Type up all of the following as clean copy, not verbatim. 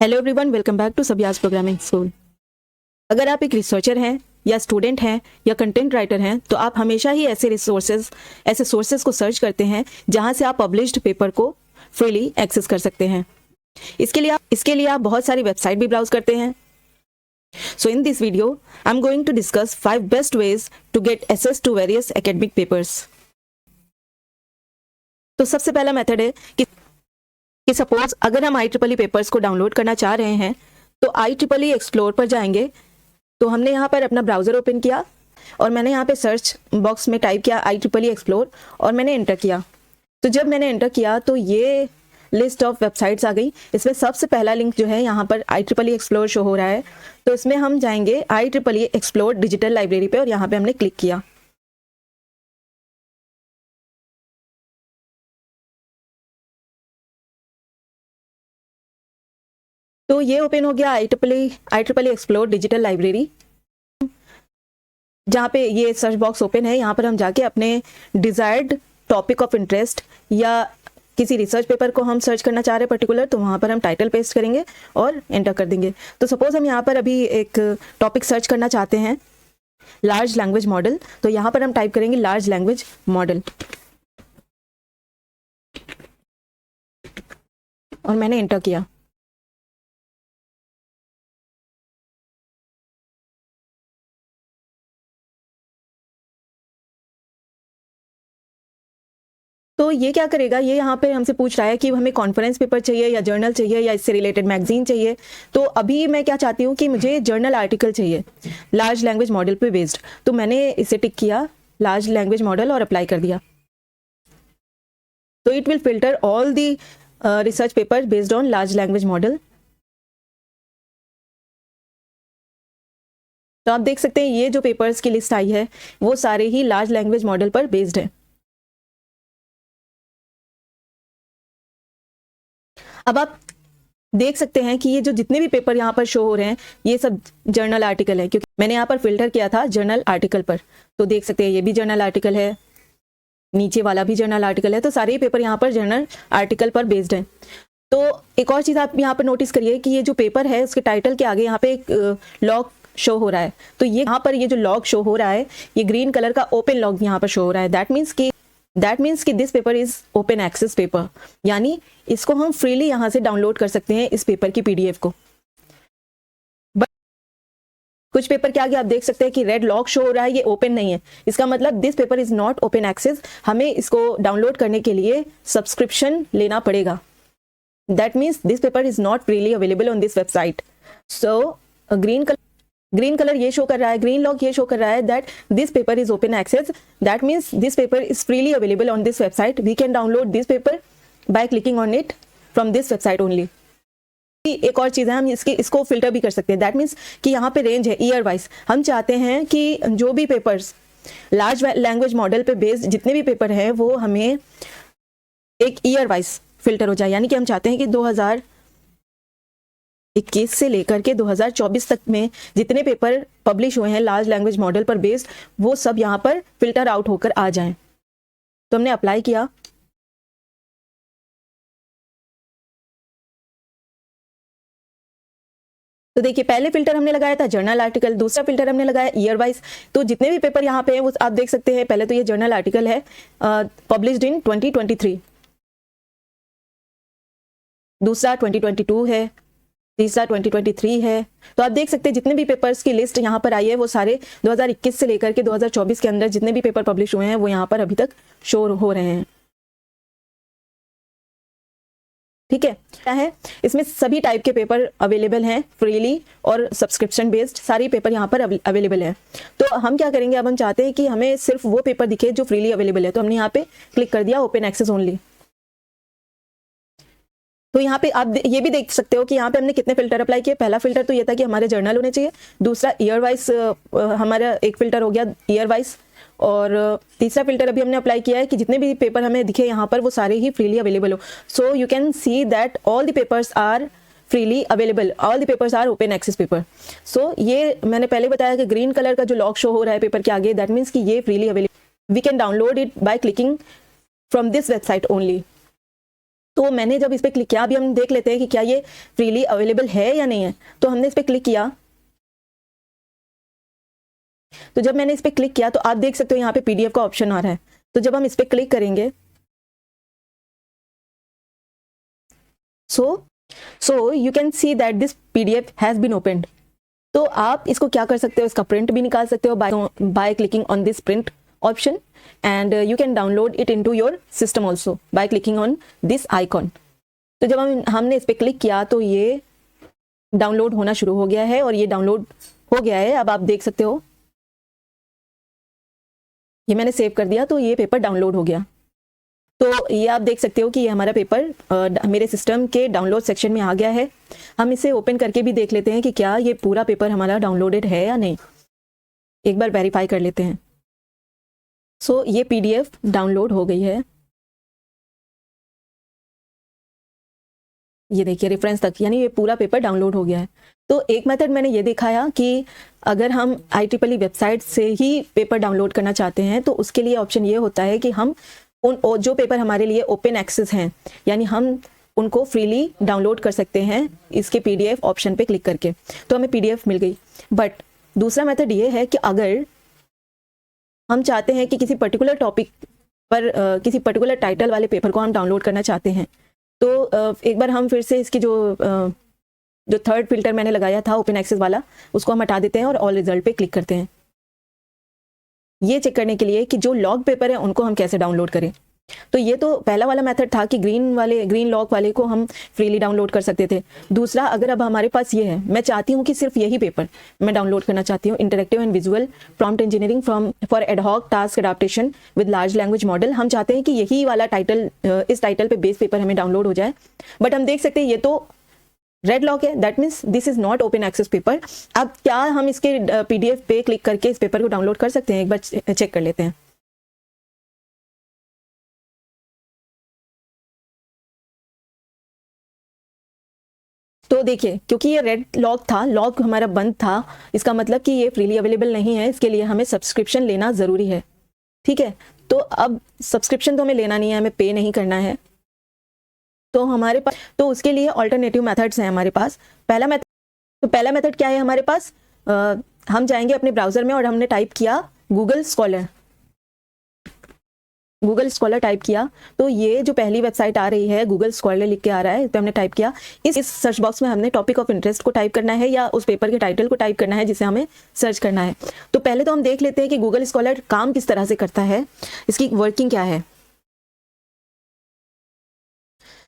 Hello everyone, welcome back to Sabyas programming school. अगर आप एक रिसर्चर हैं या स्टूडेंट हैं या कंटेंट राइटर हैं तो आप हमेशा ही ऐसे सोर्सेज को सर्च करते हैं जहां से आप पब्लिश्ड पेपर को फ्रीली एक्सेस कर सकते हैं। इसके लिए आप बहुत सारी वेबसाइट भी ब्राउज करते हैं। So in this video I am going to discuss 5 best ways to get access to various academic papers. तो सबसे पहला मेथड है कि सपोज अगर हम IEEE पेपर्स को डाउनलोड करना चाह रहे हैं तो IEEE एक्सप्लोर पर जाएंगे। तो हमने यहाँ पर अपना ब्राउज़र ओपन किया और मैंने यहाँ पे सर्च बॉक्स में टाइप किया IEEE एक्सप्लोर और मैंने एंटर किया। तो जब मैंने एंटर किया तो ये लिस्ट ऑफ वेबसाइट्स आ गई। इसमें सबसे पहला लिंक जो है यहाँ पर IEEE एक्सप्लोर शो हो रहा है, तो इसमें हम जाएंगे IEEE एक्सप्लोर डिजिटल लाइब्रेरी पे और यहाँ पे हमने क्लिक किया। तो ये ओपन हो गया IEEE एक्सप्लोर डिजिटल लाइब्रेरी। जहाँ पे ये सर्च बॉक्स ओपन है, यहाँ पर हम जाके अपने डिजायर्ड टॉपिक ऑफ इंटरेस्ट या किसी रिसर्च पेपर को हम सर्च करना चाह रहे हैं पर्टिकुलर, तो वहाँ पर हम टाइटल पेस्ट करेंगे और एंटर कर देंगे। तो सपोज हम यहाँ पर अभी एक टॉपिक सर्च करना चाहते हैं लार्ज लैंग्वेज मॉडल, तो यहाँ पर हम टाइप करेंगे लार्ज लैंग्वेज मॉडल और मैंने एंटर किया। तो ये क्या करेगा, ये यहाँ पे हमसे पूछ रहा है कि हमें कॉन्फ्रेंस पेपर चाहिए या जर्नल चाहिए या इससे रिलेटेड मैगजीन चाहिए। तो अभी मैं क्या चाहती हूँ कि मुझे जर्नल आर्टिकल चाहिए लार्ज लैंग्वेज मॉडल पे बेस्ड। तो मैंने इसे टिक किया लार्ज लैंग्वेज मॉडल और अप्लाई कर दिया। तो it will filter all the research paper based on large language model. तो आप देख सकते हैं ये जो पेपर्स की लिस्ट आई है वो सारे ही लार्ज लैंग्वेज मॉडल पर बेस्ड है। अब आप देख सकते हैं कि ये जो जितने भी पेपर यहाँ पर शो हो रहे हैं ये सब जर्नल आर्टिकल है, क्योंकि मैंने यहाँ पर फिल्टर किया था जर्नल आर्टिकल पर। तो देख सकते हैं ये भी जर्नल आर्टिकल है, नीचे वाला भी जर्नल आर्टिकल है। तो सारे ही पेपर यहाँ पर जर्नल आर्टिकल पर बेस्ड हैं। तो एक और चीज़ आप यहाँ पर नोटिस करिए कि ये जो पेपर है उसके टाइटल के आगे यहाँ पे एक लॉग शो हो रहा है। तो ये यहाँ पर ये जो लॉग शो हो रहा है ये ग्रीन कलर का ओपन लॉग यहाँ पर शो हो रहा है। दैट मीन्स कि this paper is open access paper, यानी इसको हम फ्रीली यहाँ से डाउनलोड कर सकते हैं इस पेपर की PDF को। बट कुछ पेपर के आगे आप देख सकते हैं कि रेड लॉक शो हो रहा है, ये ओपन नहीं है। इसका मतलब this paper is not open access, हमें इसको डाउनलोड करने के लिए सब्सक्रिप्शन लेना पड़ेगा। That means this paper is not freely available on this website. So green colour ये शो कर रहा है, ग्रीन लॉक ये शो कर रहा है that this paper is open access. That means this paper is freely available on this website. We can download this paper by clicking on it from this website only. एक और चीज़ है, हम इसको filter भी कर सकते हैं। दैट मीन्स कि यहाँ पे रेंज है ईयर वाइज। हम चाहते हैं कि जो भी पेपर्स लार्ज लैंग्वेज मॉडल पे बेस्ड जितने भी पेपर हैं वो हमें एक ईयर वाइज फिल्टर हो जाए। यानी कि हम चाहते हैं कि 2021 से लेकर के 2024 तक में जितने पेपर पब्लिश हुए हैं लार्ज लैंग्वेज मॉडल पर बेस्ड वो सब यहाँ पर फिल्टर आउट होकर आ जाएं। तो हमने अप्लाई किया। तो देखिए पहले फिल्टर हमने लगाया था जर्नल आर्टिकल, दूसरा फिल्टर हमने लगाया ईयर वाइज। तो जितने भी पेपर यहाँ पे हैं वो आप देख सकते हैं। पहले तो ये जर्नल आर्टिकल है पब्लिश्ड इन 2023, दूसरा 2022 है, तीसरा 2023 है। तो आप देख सकते हैं जितने भी पेपर्स की लिस्ट यहाँ पर आई है वो सारे 2021 से लेकर के 2024 के अंदर जितने भी पेपर पब्लिश हुए हैं वो यहाँ पर अभी तक शो हो रहे हैं। ठीक है, क्या है इसमें सभी टाइप के पेपर अवेलेबल हैं फ्रीली और सब्सक्रिप्शन बेस्ड सारे पेपर यहाँ पर अवेलेबल है। तो हम क्या करेंगे, अब हम चाहते हैं कि हमें सिर्फ वो पेपर दिखे जो फ्रीली अवेलेबल है। तो हमने यहाँ पे क्लिक कर दिया ओपन एक्सेस ओनली। तो यहाँ पे आप ये भी देख सकते हो कि यहाँ पे हमने कितने फिल्टर अप्लाई किए। पहला फिल्टर तो ये था कि हमारे जर्नल होने चाहिए, दूसरा ईयर वाइज हमारा एक फिल्टर हो गया ईयर वाइज, और तीसरा फिल्टर अभी हमने अप्लाई किया है कि जितने भी पेपर हमें दिखे यहाँ पर वो सारे ही फ्रीली अवेलेबल हो। So you can see that all the papers are freely available, all the papers are open access paper. So ये मैंने पहले बताया कि ग्रीन कलर का जो लॉक शो हो रहा है पेपर के आगे, दैट मीन्स कि ये freely available, we can download it by clicking from this website only. तो मैंने जब इस पर क्लिक किया, अभी हम देख लेते हैं कि क्या ये फ्रीली अवेलेबल है या नहीं है। तो हमने इस पर क्लिक किया, तो जब मैंने इस पर क्लिक किया तो आप देख सकते हो यहाँ पे PDF का ऑप्शन आ रहा है। तो जब हम इस पर क्लिक करेंगे, so you can see that this PDF has been opened. तो आप इसको क्या कर सकते हो, इसका प्रिंट भी निकाल सकते हो bye clicking on this print option, and you can download it into your system also bye clicking on this icon. तो जब हमने इस पर क्लिक किया तो ये डाउनलोड होना शुरू हो गया है, और ये डाउनलोड हो गया है। अब आप देख सकते हो, ये मैंने सेव कर दिया तो ये पेपर डाउनलोड हो गया। तो ये आप देख सकते हो कि ये हमारा पेपर मेरे सिस्टम के डाउनलोड सेक्शन में आ गया है। हम इसे ओपन करके भी देख लेते हैं कि क्या ये पूरा पेपर हमारा डाउनलोडेड है या नहीं, एक बार वेरीफाई कर लेते हैं। सो ये PDF डाउनलोड हो गई है, ये देखिए रेफरेंस तक, यानी ये पूरा पेपर डाउनलोड हो गया है। तो एक मेथड मैंने ये दिखाया कि अगर हम IEEE वेबसाइट से ही पेपर डाउनलोड करना चाहते हैं तो उसके लिए ऑप्शन ये होता है कि हम जो पेपर हमारे लिए ओपन एक्सेस हैं, यानी हम उनको फ्रीली डाउनलोड कर सकते हैं इसके PDF ऑप्शन पे क्लिक करके। तो हमें PDF मिल गई। बट दूसरा मेथड ये है कि अगर हम चाहते हैं कि किसी पर्टिकुलर टॉपिक पर किसी पर्टिकुलर टाइटल वाले पेपर को हम डाउनलोड करना चाहते हैं, तो एक बार हम फिर से इसकी जो थर्ड फिल्टर मैंने लगाया था ओपन एक्सेस वाला, उसको हम हटा देते हैं और ऑल रिजल्ट पे क्लिक करते हैं, ये चेक करने के लिए कि जो लॉग पेपर है उनको हम कैसे डाउनलोड करें। तो ये तो पहला वाला मेथड था कि ग्रीन लॉग वाले को हम फ्रीली डाउनलोड कर सकते थे। दूसरा, अगर अब हमारे पास ये है, मैं चाहती हूँ कि सिर्फ यही पेपर मैं डाउनलोड करना चाहती हूँ, interactive and visual prompt engineering for ad hoc task adaptation with large language model, हम चाहते हैं कि यही वाला टाइटल, इस टाइटल पे बेस पेपर हमें डाउनलोड हो जाए। बट हम देख सकते हैं ये तो रेड लॉक है, that means this is not open access paper. अब क्या हम इसके PDF पे क्लिक करके इस पेपर को डाउनलोड कर सकते हैं? एक बार चेक कर लेते हैं। तो देखिए, क्योंकि ये रेड लॉक था, लॉक हमारा बंद था, इसका मतलब कि ये फ्रीली अवेलेबल नहीं है, इसके लिए हमें सब्सक्रिप्शन लेना ज़रूरी है। ठीक है, तो अब सब्सक्रिप्शन तो हमें लेना नहीं है, हमें पे नहीं करना है। तो हमारे पास, तो उसके लिए ऑल्टरनेटिव मेथड्स हैं हमारे पास। पहला मेथड क्या है हमारे पास, हम जाएंगे अपने ब्राउज़र में और हमने टाइप किया गूगल स्कॉलर टाइप किया, तो ये जो पहली वेबसाइट आ रही है गूगल स्कॉलर लिख के आ रहा है, इस पर हमने टाइप किया। इस सर्च बॉक्स में हमने टॉपिक ऑफ इंटरेस्ट को टाइप करना है या उस पेपर के टाइटल को टाइप करना है जिसे हमें सर्च करना है। तो पहले तो हम देख लेते हैं कि गूगल स्कॉलर काम किस तरह से करता है, इसकी वर्किंग क्या है।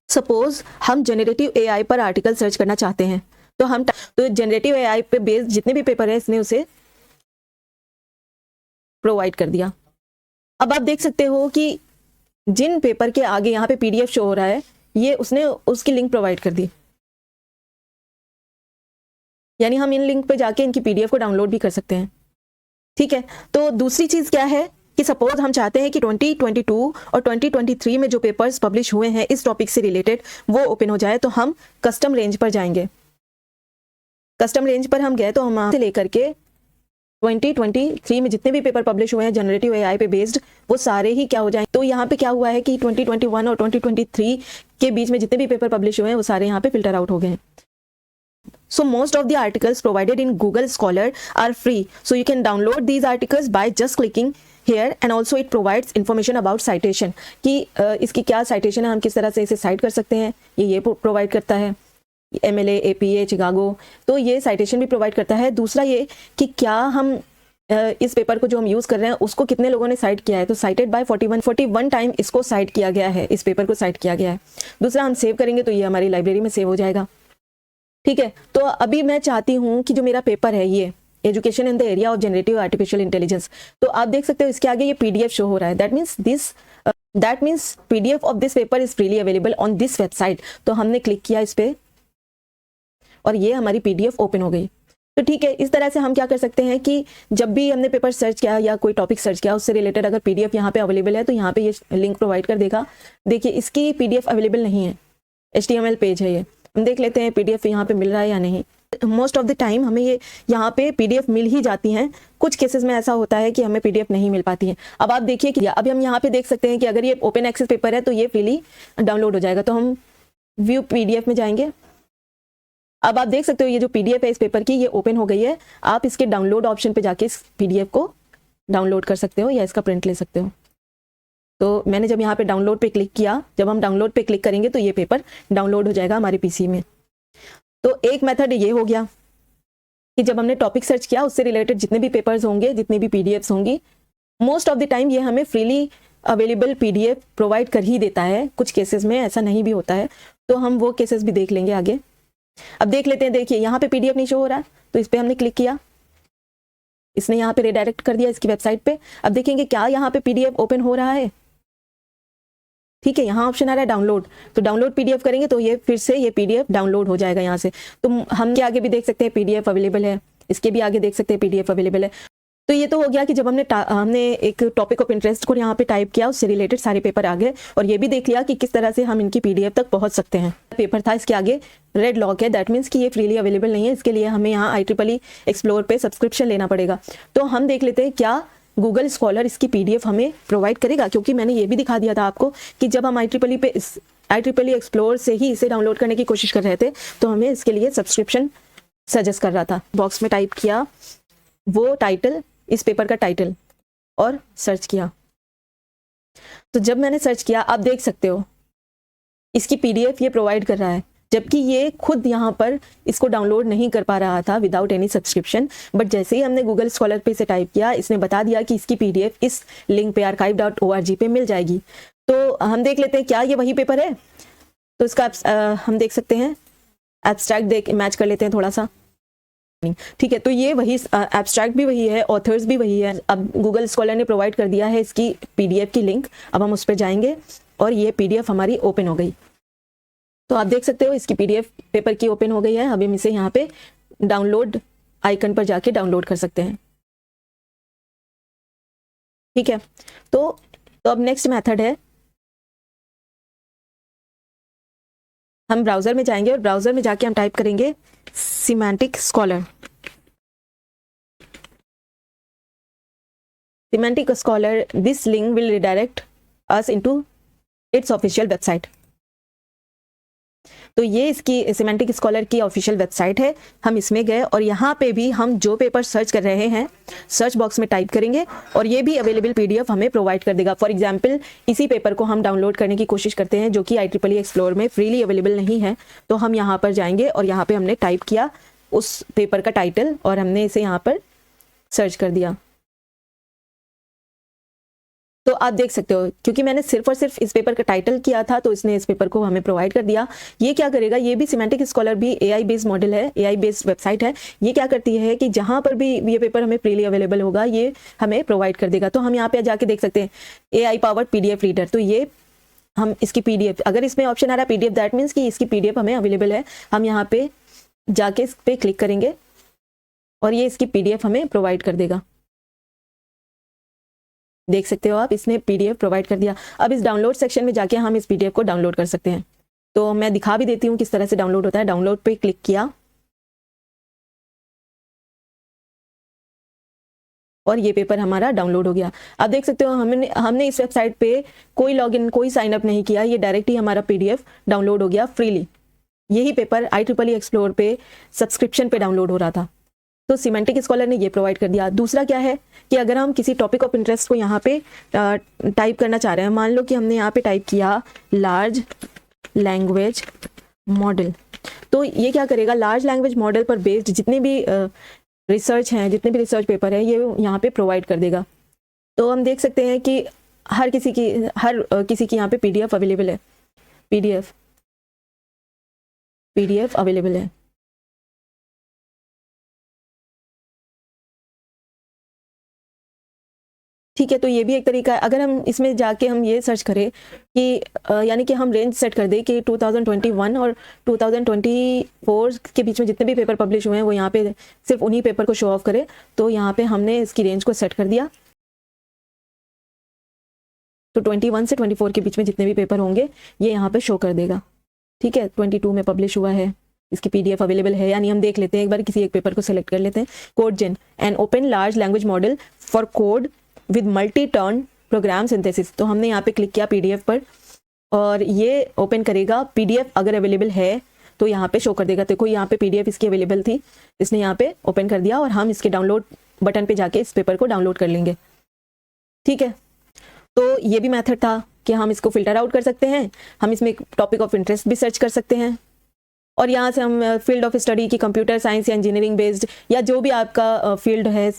सपोज हम जनरेटिव AI पर आर्टिकल सर्च करना चाहते हैं, तो जनरेटिव AI पे बेस्ड जितने भी पेपर है इसने उसे प्रोवाइड कर दिया। अब आप देख सकते हो कि जिन पेपर के आगे यहाँ पे PDF शो हो रहा है, ये उसने उसकी लिंक प्रोवाइड कर दी, यानी हम इन लिंक पे जाके इनकी PDF को डाउनलोड भी कर सकते हैं। ठीक है, तो दूसरी चीज़ क्या है कि सपोज हम चाहते हैं कि 2022 और 2023 में जो पेपर्स पब्लिश हुए हैं इस टॉपिक से रिलेटेड वो ओपन हो जाए, तो हम कस्टम रेंज पर जाएंगे। कस्टम रेंज पर हम गए तो हम वहाँ से लेकर के 2023 में जितने भी पेपर पब्लिश हुए हैं जनरेटिव AI पे बेस्ड, वो सारे ही क्या हो जाएंगे। तो यहाँ पे क्या हुआ है कि 2021 और 2023 के बीच में जितने भी पेपर पब्लिश हुए हैं वो सारे यहाँ पे फिल्टर आउट हो गए हैं। So most of the articles provided in Google Scholar are free. So you can download these articles by just clicking here, and also it provides information about citation कि इसकी क्या citation है, हम किस तरह से इसे cite कर सकते हैं, ये provide करता है। MLA, APA, चिकागो, तो ये citation भी provide करता है। दूसरा ये कि क्या हम इस पेपर को जो हम यूज़ कर रहे हैं उसको कितने लोगों ने साइट किया है, तो साइटेड बाय 41 टाइम इसको साइट किया गया है, इस पेपर को साइट किया गया है। दूसरा, हम सेव करेंगे तो ये हमारी लाइब्रेरी में सेव हो जाएगा। ठीक है, तो अभी मैं चाहती हूँ कि जो मेरा पेपर है ये education in the area of generative artificial intelligence, तो आप देख सकते हो इसके आगे ये PDF शो हो रहा है, that means PDF of this paper is freely available on this website. तो हमने क्लिक किया इस पर और ये हमारी PDF ओपन हो गई। तो ठीक है, इस तरह से हम क्या कर सकते हैं कि जब भी हमने पेपर सर्च किया या कोई टॉपिक सर्च किया उससे रिलेटेड अगर PDF यहाँ पे अवेलेबल है तो यहाँ पे ये लिंक प्रोवाइड कर देगा। देखिए, इसकी PDF अवेलेबल नहीं है, HTML पेज है ये, हम देख लेते हैं PDF यहाँ पे मिल रहा है या नहीं। मोस्ट ऑफ द टाइम हमें ये यहाँ पे पीडीएफ मिल ही जाती हैं। कुछ केसेस में ऐसा होता है कि हमें पीडीएफ नहीं मिल पाती है। अब आप देखिए कि अभी हम यहाँ पे देख सकते हैं कि अगर ये ओपन एक्सेस पेपर है तो ये फ्रीली डाउनलोड हो जाएगा। तो हम व्यू पीडीएफ में जाएंगे। अब आप देख सकते हो ये जो पीडीएफ है इस पेपर की, ये ओपन हो गई है। आप इसके डाउनलोड ऑप्शन पे जाके इस पीडीएफ को डाउनलोड कर सकते हो या इसका प्रिंट ले सकते हो। तो मैंने जब यहाँ पे डाउनलोड पे क्लिक किया, जब हम डाउनलोड पे क्लिक करेंगे तो ये पेपर डाउनलोड हो जाएगा हमारे पीसी में। तो एक मेथड ये हो गया कि जब हमने टॉपिक सर्च किया उससे रिलेटेड जितने भी पेपर्स होंगे, जितनी भी पीडीएफ्स होंगी, मोस्ट ऑफ द टाइम ये हमें फ्रीली अवेलेबल पीडीएफ प्रोवाइड कर ही देता है। कुछ केसेस में ऐसा नहीं भी होता है, तो हम वो केसेस भी देख लेंगे आगे। अब देख लेते हैं। देखिए यहाँ पे पीडीएफ नहीं शो हो रहा है, तो इस पर हमने क्लिक किया, इसने यहाँ पे रिडायरेक्ट कर दिया इसकी वेबसाइट पे। अब देखेंगे क्या यहाँ पे पीडीएफ ओपन हो रहा है। ठीक है, यहाँ ऑप्शन आ रहा है डाउनलोड, तो डाउनलोड पीडीएफ करेंगे तो ये फिर से ये पीडीएफ डाउनलोड हो जाएगा यहाँ से। तो हम के आगे भी देख सकते हैं पीडीएफ अवेलेबल है, इसके भी आगे देख सकते हैं पीडीएफ अवेलेबल है। तो ये तो हो गया कि जब हमने एक टॉपिक ऑफ इंटरेस्ट को यहाँ पे टाइप किया, उससे रिलेटेड सारे पेपर आ गए। और ये भी देख लिया कि किस तरह से हम इनकी पीडीएफ तक पहुंच सकते हैं। पेपर था, इसके आगे रेड लॉक है, दैट मीन्स कि ये फ्रीली अवेलेबल नहीं है। इसके लिए हमें यहाँ IEEE एक्सप्लोर पे सब्सक्रिप्शन लेना पड़ेगा। तो हम देख लेते हैं क्या गूगल स्कॉलर इसकी पीडीएफ हमें प्रोवाइड करेगा, क्योंकि मैंने ये भी दिखा दिया था आपको कि जब हम IEEE एक्सप्लोर से ही इसे डाउनलोड करने की कोशिश कर रहे थे तो हमें इसके लिए सब्सक्रिप्शन सजेस्ट कर रहा था। बॉक्स में टाइप किया वो टाइटल, इस पेपर का टाइटल, और सर्च किया। तो जब मैंने सर्च किया, आप देख सकते हो इसकी पीडीएफ ये प्रोवाइड कर रहा है, जबकि ये खुद यहाँ पर इसको डाउनलोड नहीं कर पा रहा था विदाउट एनी सब्सक्रिप्शन। बट जैसे ही हमने गूगल स्कॉलर पे इसे टाइप किया, इसने बता दिया कि इसकी पीडीएफ इस लिंक पे archive.org पे मिल जाएगी। तो हम देख लेते हैं क्या ये वही पेपर है। तो इसका हम देख सकते हैं एब्स्ट्रैक्ट देख मैच कर लेते हैं थोड़ा सा। ठीक है, तो ये वही एब्स्ट्रैक्ट भी वही है, ऑथर्स भी वही है। अब गूगल स्कॉलर ने प्रोवाइड कर दिया है इसकी पीडीएफ की लिंक। अब हम उस पर जाएंगे और ये पीडीएफ हमारी ओपन हो गई। तो आप देख सकते हो इसकी पीडीएफ पेपर की ओपन हो गई है। अभी हम इसे यहाँ पे डाउनलोड आइकन पर जाके डाउनलोड कर सकते हैं। ठीक है, तो अब नेक्स्ट मेथड है, हम ब्राउजर में जाएंगे और ब्राउजर में जाके हम टाइप करेंगे semantic scholar. Semantic scholar, this link will redirect us into its official website. तो ये इसकी सिमेंटिक स्कॉलर की ऑफिशियल वेबसाइट है। हम इसमें गए और यहाँ पे भी हम जो पेपर सर्च कर रहे हैं सर्च बॉक्स में टाइप करेंगे और ये भी अवेलेबल पीडीएफ हमें प्रोवाइड कर देगा। फॉर एग्जांपल इसी पेपर को हम डाउनलोड करने की कोशिश करते हैं जो कि IEEE एक्सप्लोर में फ्रीली अवेलेबल नहीं है। तो हम यहाँ पर जाएंगे और यहाँ पे हमने टाइप किया उस पेपर का टाइटल और हमने इसे यहाँ पर सर्च कर दिया। तो आप देख सकते हो क्योंकि मैंने सिर्फ और सिर्फ इस पेपर का टाइटल किया था तो इसने इस पेपर को हमें प्रोवाइड कर दिया। ये क्या करेगा, ये भी सिमेंटिक स्कॉलर भी AI बेस्ड मॉडल है, AI बेस्ड वेबसाइट है। ये क्या करती है कि जहां पर भी ये पेपर हमें फ्रीली अवेलेबल होगा ये हमें प्रोवाइड कर देगा। तो हम यहाँ पे जाके देख सकते हैं AI पावर्ड PDF रीडर। तो ये हम इसकी PDF, अगर इसमें ऑप्शन आ रहा है PDF, दैट मीन्स कि इसकी PDF हमें अवेलेबल है। हम यहाँ पे जाके इस पे क्लिक करेंगे और ये इसकी PDF हमें प्रोवाइड कर देगा। देख सकते हो आप, इसने PDF प्रोवाइड कर दिया। अब इस डाउनलोड सेक्शन में जाके हम इस PDF को डाउनलोड कर सकते हैं। तो मैं दिखा भी देती हूँ किस तरह से डाउनलोड होता है। डाउनलोड पे क्लिक किया और ये पेपर हमारा डाउनलोड हो गया। आप देख सकते हो हमने इस वेबसाइट पे कोई लॉगिन, कोई साइन अप नहीं किया, ये डायरेक्ट ही हमारा PDF डाउनलोड हो गया फ्रीली। यही पेपर IEEE एक्सप्लोर पे सब्सक्रिप्शन पे डाउनलोड हो रहा था। तो सिमेंटिक स्कॉलर ने ये प्रोवाइड कर दिया। दूसरा क्या है कि अगर हम किसी टॉपिक ऑफ इंटरेस्ट को यहाँ पे टाइप करना चाह रहे हैं, मान लो कि हमने यहाँ पे टाइप किया लार्ज लैंग्वेज मॉडल, तो ये क्या करेगा, लार्ज लैंग्वेज मॉडल पर बेस्ड जितने भी रिसर्च हैं, जितने भी रिसर्च पेपर है, ये यहाँ पे प्रोवाइड कर देगा। तो हम देख सकते हैं कि हर किसी की यहाँ पे PDF अवेलेबल है, PDF अवेलेबल है। ठीक है, तो ये भी एक तरीका है। अगर हम इसमें जाके हम ये सर्च करें कि यानी कि हम रेंज सेट कर दें कि 2021 और 2024 के बीच में जितने भी पेपर पब्लिश हुए हैं वो यहाँ पे सिर्फ उन्हीं पेपर को शो ऑफ करे, तो यहाँ पे हमने इसकी रेंज को सेट कर दिया। तो 21 से 24 के बीच में जितने भी पेपर होंगे ये यहाँ पे शो कर देगा। ठीक है, 22 में पब्लिश हुआ है, इसकी पीडीएफ अवेलेबल है या नहीं हम देख लेते हैं। एक बार किसी एक पेपर को सिलेक्ट कर लेते हैं। CodeGen, an open large language model for code with multi turn program synthesis. तो हमने यहाँ पे क्लिक किया पीडीएफ पर और ये ओपन करेगा। पीडीएफ अगर अवेलेबल है तो यहाँ पे शो कर देगा। देखो यहाँ पे पीडीएफ इसकी अवेलेबल थी, इसने यहाँ पे ओपन कर दिया और हम इसके डाउनलोड बटन पे जाके इस पेपर को डाउनलोड कर लेंगे। ठीक है, तो ये भी मेथड था कि हम इसको फिल्टर आउट कर सकते हैं। हम इसमें टॉपिक ऑफ इंटरेस्ट भी सर्च कर सकते हैं और यहाँ से हम फील्ड ऑफ स्टडी की कंप्यूटर साइंस या इंजीनियरिंग बेस्ड या जो भी आपका फील्ड है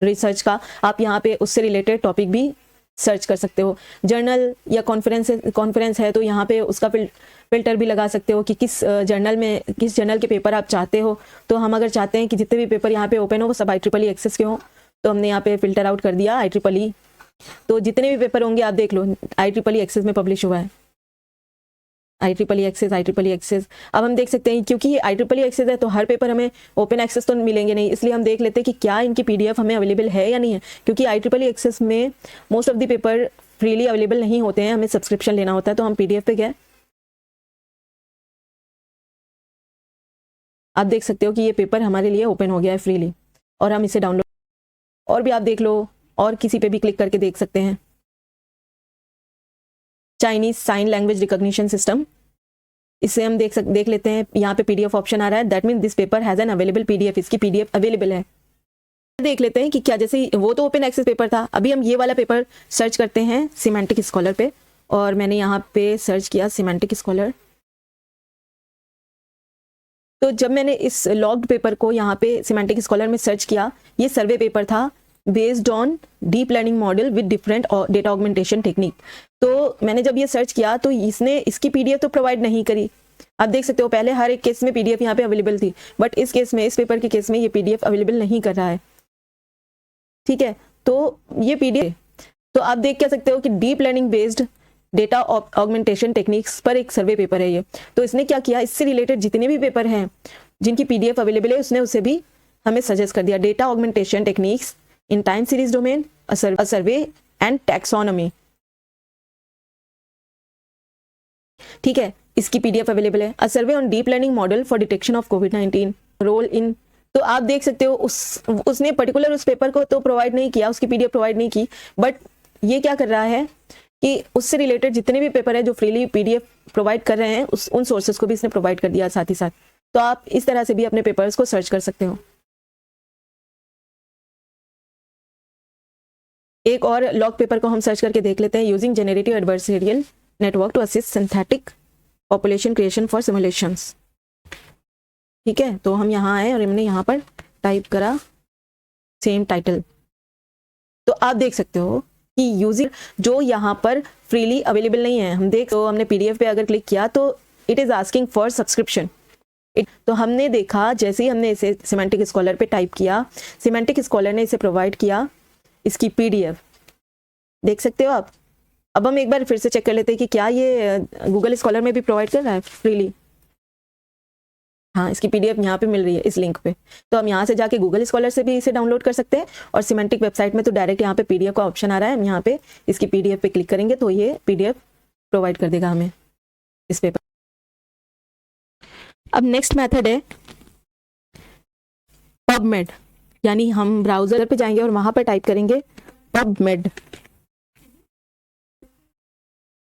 रिसर्च का, आप यहाँ पे उससे रिलेटेड टॉपिक भी सर्च कर सकते हो। जर्नल या कॉन्फ्रेंस है तो यहाँ पे उसका फिल्टर भी लगा सकते हो कि किस जर्नल के पेपर आप चाहते हो। तो हम अगर चाहते हैं कि जितने भी पेपर यहाँ पे ओपन हो वो सब IEEE एक्सेस के हो, तो हमने यहाँ पे फिल्टर आउट कर दिया IEEE। तो जितने भी पेपर होंगे आप देख लो IEEE एक्सेस में पब्लिश हुआ है, IEEE एक्सेस। अब हम देख सकते हैं क्योंकि ये IEEE एक्सेस है तो हर पेपर हमें ओपन एक्सेस तो मिलेंगे नहीं, इसलिए हम देख लेते हैं कि क्या इनकी पीडीएफ हमें अवेलेबल है या नहीं है। क्योंकि IEEE एक्सेस में most of the paper freely available नहीं होते हैं, हमें सब्सक्रिप्शन लेना होता है। तो हम पीडीएफ पे गए, आप देख सकते हो कि ये पेपर हमारे लिए ओपन हो गया है फ्रीली और हम इसे डाउनलोड और भी आप देख लो और किसी पे भी क्लिक करके देख सकते हैं। Chinese sign language recognition system, इससे हम देख लेते हैं। यहाँ पे पीडीएफ ऑप्शन आ रहा है, that mean this paper has an available PDF. इसकी पीडीएफ अवेलेबल है। देख लेते हैं कि क्या, जैसे वो तो ओपन एक्सेस पेपर था, अभी हम ये वाला पेपर सर्च करते हैं सिमेंटिक स्कॉलर पे। और मैंने यहाँ पे सर्च किया सिमेंटिक स्कॉलर। तो जब मैंने इस लॉग्ड पेपर को यहाँ पे सिमेंटिक स्कॉलर में सर्च किया, ये सर्वे पेपर था based on deep learning model with different data augmentation technique. तो मैंने जब ये सर्च किया तो इसने इसकी पीडीएफ तो प्रोवाइड नहीं करी। आप देख सकते हो पहले हर एक केस में पीडीएफ यहाँ पे अवेलेबल थी, बट इस केस में, इस पेपर के केस में ये पीडीएफ अवेलेबल नहीं कर रहा है। ठीक है, तो ये पीडीएफ, तो आप देख क्या सकते हो कि deep learning based data augmentation techniques पर एक सर्वे पेपर है ये। तो इसने क्या किया, इससे रिलेटेड जितने भी पेपर हैं जिनकी पीडीएफ अवेलेबल है उसने उसे भी हमें सजेस्ट कर दिया। Data augmentation techniques in time series domain, a survey and taxonomy. ठीक है, इसकी पीडीएफ अवेलेबल है। A survey on deep learning model for detection of कोविड-19 रोल इन। तो आप देख सकते हो उसने पर्टिकुलर उस पेपर को तो प्रोवाइड नहीं किया, उसकी पीडीएफ प्रोवाइड नहीं की, बट ये क्या कर रहा है कि उससे रिलेटेड जितने भी पेपर है जो फ्रीली पीडीएफ प्रोवाइड कर रहे हैं उन सोर्सेज को भी इसने प्रोवाइड कर दिया साथ ही साथ। तो आप इस तरह से भी अपने पेपर्स को सर्च कर सकते हो। एक और लॉग पेपर को हम सर्च करके देख लेते हैं। Using generative adversarial network to assist synthetic population creation for simulations. ठीक है, तो हम यहाँ आए और हमने यहाँ पर टाइप करा सेम टाइटल। तो आप देख सकते हो कि यूजिंग जो यहाँ पर फ्रीली अवेलेबल नहीं है, हम देख, तो हमने पीडीएफ पे अगर क्लिक किया तो it is asking for subscription. तो हमने देखा जैसे ही हमने इसे सिमेंटिक स्कॉलर पे टाइप किया, सिमेंटिक स्कॉलर ने इसे प्रोवाइड किया इसकी पीडीएफ, देख सकते हो आप। अब हम एक बार फिर से चेक कर लेते हैं कि क्या ये गूगल स्कॉलर में भी प्रोवाइड कर रहा है फ्रीली। हाँ, इसकी पीडीएफ यहाँ पे मिल रही है इस लिंक पे। तो हम यहाँ से जाके गूगल स्कॉलर से भी इसे डाउनलोड कर सकते हैं और सिमेंटिक वेबसाइट में तो डायरेक्ट यहाँ पे पीडीएफ का ऑप्शन आ रहा है। हम यहाँ पे इसकी पीडीएफ पे क्लिक करेंगे तो ये पीडीएफ प्रोवाइड कर देगा हमें इस पेपर। अब नेक्स्ट मेथड है पबमेड, यानी हम ब्राउजर पे जाएंगे और वहां पर टाइप करेंगे पबमेड।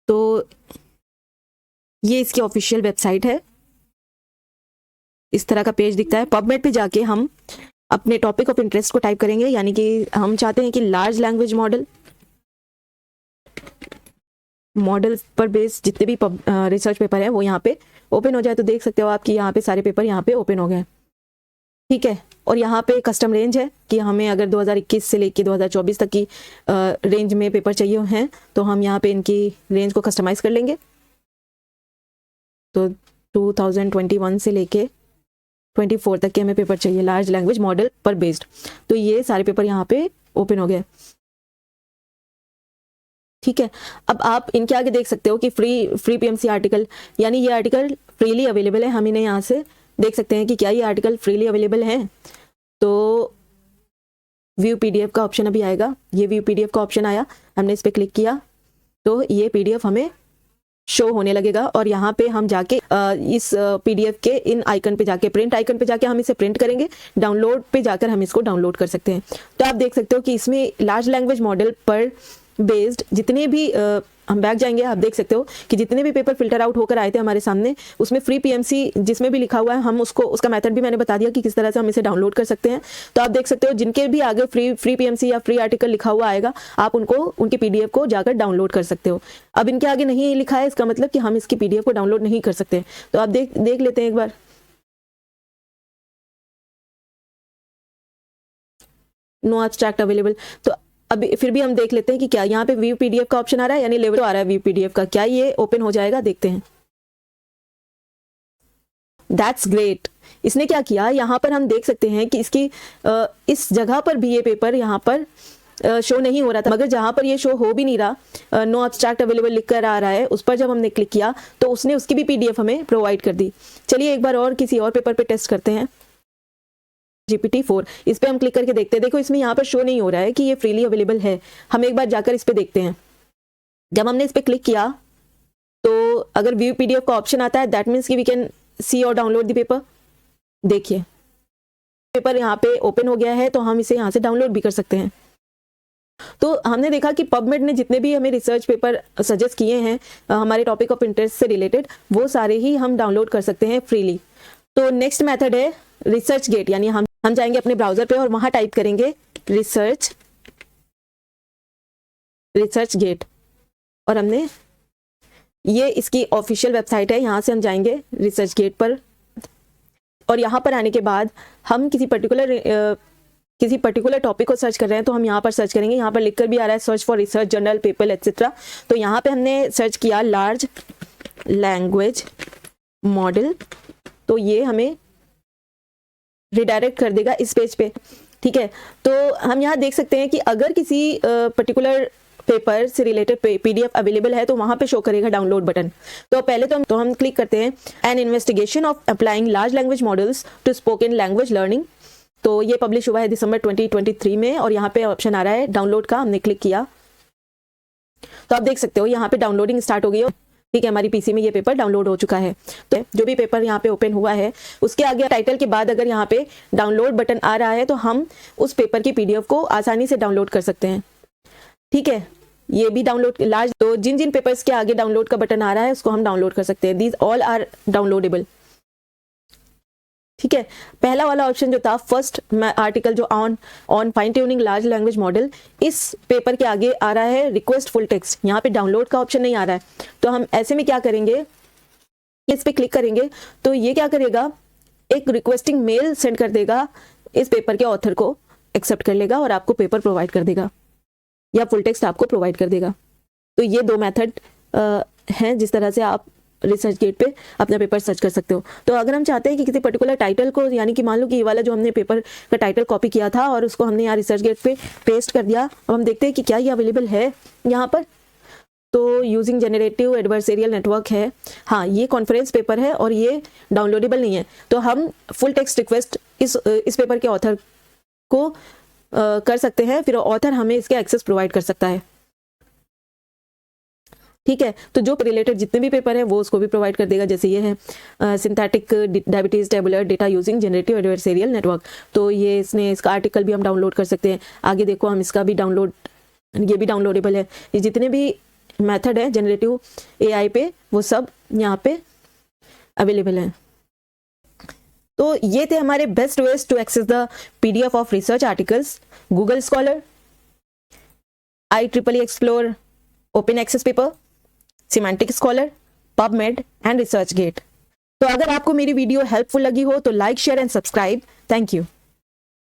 तो ये इसकी ऑफिशियल वेबसाइट है, इस तरह का पेज दिखता है। पबमेड पे जाके हम अपने टॉपिक ऑफ इंटरेस्ट को टाइप करेंगे, यानी कि हम चाहते हैं कि लार्ज लैंग्वेज मॉडल पर बेस्ड जितने भी रिसर्च पेपर है वो यहाँ पे ओपन हो जाए। तो देख सकते हो आप कि यहाँ पे सारे पेपर यहाँ पे ओपन हो गए। ठीक है, और यहाँ पे कस्टम रेंज है कि हमें अगर 2021 से लेके 2024 तक की रेंज में पेपर चाहिए हैं तो हम यहाँ पे इनकी रेंज को कस्टमाइज कर लेंगे। तो 2021 से लेके 24 तक के हमें पेपर चाहिए लार्ज लैंग्वेज मॉडल पर बेस्ड। तो ये सारे पेपर यहाँ पे ओपन हो गए। ठीक है, अब आप इनके आगे देख सकते हो कि फ्री पीएमसी आर्टिकल, यानी ये आर्टिकल फ्रीली अवेलेबल है। हम इन्हें यहाँ से देख सकते हैं कि क्या ये आर्टिकल फ्रीली अवेलेबल है। तो व्यू पीडीएफ का ऑप्शन अभी आएगा, ये व्यू पीडीएफ का ऑप्शन आया, हमने इस पर क्लिक किया तो ये पीडीएफ हमें शो होने लगेगा और यहाँ पे हम जाके इस PDF के इन आइकन पे जाके, प्रिंट आइकन पे जाके हम इसे प्रिंट करेंगे। डाउनलोड पे जाकर हम इसको डाउनलोड कर सकते हैं। तो आप देख सकते हो कि इसमें लार्ज लैंग्वेज मॉडल पर बेस्ड जितने भी हम बैक जाएंगे, आप देख सकते हो कि जितने भी पेपर फिल्टर आउट होकर आए थे हमारे सामने, उसमें फ्री PMC जिसमें भी लिखा हुआ है, हम उसका मेथड भी मैंने बता दिया कि किस तरह से हम इसे डाउनलोड कर सकते हैं। तो आप देख सकते हो जिनके भी आगे फ्री PMC या फ्री आर्टिकल लिखा हुआ आएगा, आप उनकी PDF को जाकर डाउनलोड कर सकते हो। अब इनके आगे नहीं लिखा है, इसका मतलब कि हम इसकी PDF को डाउनलोड नहीं कर सकते। तो आप देख लेते हैं एक बार। No abstract available. तो अभी फिर भी हम देख लेते हैं कि क्या यहाँ पे व्यू PDF का ऑप्शन आ रहा है, यानी लेवल आ रहा है व्यू PDF का, क्या ये ओपन हो जाएगा, देखते हैं। That's great. इसने क्या किया, यहाँ पर हम देख सकते हैं कि इसकी इस जगह पर भी ये पेपर यहाँ पर शो नहीं हो रहा था, मगर जहाँ पर ये शो हो भी नहीं रहा, नो एब्स्ट्रैक्ट अवेलेबल लिख कर आ रहा है, उस पर जब हमने क्लिक किया तो उसने उसकी भी PDF हमें प्रोवाइड कर दी। चलिए एक बार और किसी और पेपर पे टेस्ट करते हैं। GPT-4, इस पे हम क्लिक करके देखते हैं। देखो इसमें यहाँ पर शो नहीं हो रहा है कि ये फ्रीली अवेलेबल है। हम एक बार जाकर इस पे देखते हैं। जब हमने इस पे क्लिक किया तो अगर व्यू PDF का ऑप्शन आता है, दैट मीन्स कि वी कैन सी और डाउनलोड द पेपर। देखिए पेपर यहाँ पे ओपन हो गया है, तो हम इसे यहाँ से डाउनलोड भी कर सकते हैं। तो हमने देखा कि पबमेड ने जितने भी हमें रिसर्च पेपर सजेस्ट किए हैं हमारे टॉपिक ऑफ इंटरेस्ट से रिलेटेड, वो सारे ही हम डाउनलोड कर सकते हैं फ्रीली। तो नेक्स्ट मेथड है रिसर्च गेट, यानी हम जाएंगे अपने ब्राउजर पे और वहां टाइप करेंगे रिसर्च गेट, और हमने ये इसकी ऑफिशियल वेबसाइट है, यहाँ से हम जाएंगे रिसर्च गेट पर। और यहाँ पर आने के बाद हम किसी पर्टिकुलर टॉपिक को सर्च कर रहे हैं, तो हम यहाँ पर सर्च करेंगे। यहाँ पर लिखकर भी आ रहा है search for research journal paper etcetera. तो यहाँ पे हमने सर्च किया लार्ज लैंग्वेज मॉडल, तो ये हमें रिडायरेक्ट कर देगा इस पेज पे। ठीक है, तो हम यहाँ देख सकते हैं कि अगर किसी पर्टिकुलर पेपर से रिलेटेड PDF अवेलेबल है तो वहां पे शो करेगा डाउनलोड बटन। तो पहले तो हम क्लिक करते हैं an investigation of applying large language models to spoken language learning. तो ये पब्लिश हुआ है दिसंबर 2023 में, और यहाँ पे ऑप्शन आ रहा है डाउनलोड का। हमने क्लिक किया तो आप देख सकते हो यहाँ पे डाउनलोडिंग स्टार्ट हो गई है। ठीक है, हमारी PC में ये पेपर डाउनलोड हो चुका है। तो जो भी पेपर यहाँ पे ओपन हुआ है, उसके आगे टाइटल के बाद अगर यहाँ पे डाउनलोड बटन आ रहा है तो हम उस पेपर की PDF को आसानी से डाउनलोड कर सकते हैं। ठीक है, ये भी डाउनलोड लार्ज, तो जिन पेपर्स के आगे डाउनलोड का बटन आ रहा है उसको हम डाउनलोड कर सकते हैं। These all are downloadable. ठीक है, पहला वाला ऑप्शन जो था फर्स्ट आर्टिकल जो on fine tuning large language model, इस पेपर के आगे आ रहा है रिक्वेस्ट फुल टेक्स्ट, यहाँ पे डाउनलोड का ऑप्शन नहीं आ रहा है। तो हम ऐसे में क्या करेंगे, इस पे क्लिक करेंगे तो ये क्या करेगा, एक रिक्वेस्टिंग मेल सेंड कर देगा, इस पेपर के ऑथर को एक्सेप्ट कर लेगा और आपको पेपर प्रोवाइड कर देगा या फुल टेक्स्ट आपको प्रोवाइड कर देगा। तो ये दो मेथड हैं जिस तरह से आप रिसर्च गेट पे अपना पेपर सर्च कर सकते हो। तो अगर हम चाहते हैं कि किसी पर्टिकुलर टाइटल को, यानी कि मान लो कि ये वाला जो हमने पेपर का टाइटल कॉपी किया था और उसको हमने यहाँ रिसर्च गेट पे पेस्ट कर दिया, अब हम देखते हैं कि क्या ये अवेलेबल है यहाँ पर। तो यूजिंग जनरेटिव एडवर्सेरियल नेटवर्क है, हाँ ये कॉन्फ्रेंस पेपर है और ये डाउनलोडेबल नहीं है। तो हम फुल टेक्स्ट रिक्वेस्ट इस पेपर के ऑथर को कर सकते हैं, फिर ऑथर हमें इसके एक्सेस प्रोवाइड कर सकता है। ठीक है, तो जो रिलेटेड जितने भी पेपर हैं वो उसको भी प्रोवाइड कर देगा। जैसे ये है synthetic diabetes tabular data using generative adversarial network, तो ये इसका आर्टिकल भी हम डाउनलोड कर सकते हैं। आगे देखो हम इसका भी डाउनलोड, ये भी डाउनलोडेबल है। ये जितने भी मेथड है जनरेटिव AI पे वो सब यहाँ पे अवेलेबल हैं। तो ये थे हमारे best ways to access the PDF of research articles, Google Scholar, IEEE Xplore, open access paper, Semantic Scholar, PubMed and ResearchGate. तो अगर आपको मेरी वीडियो हेल्पफुल लगी हो तो like, share and subscribe. Thank you.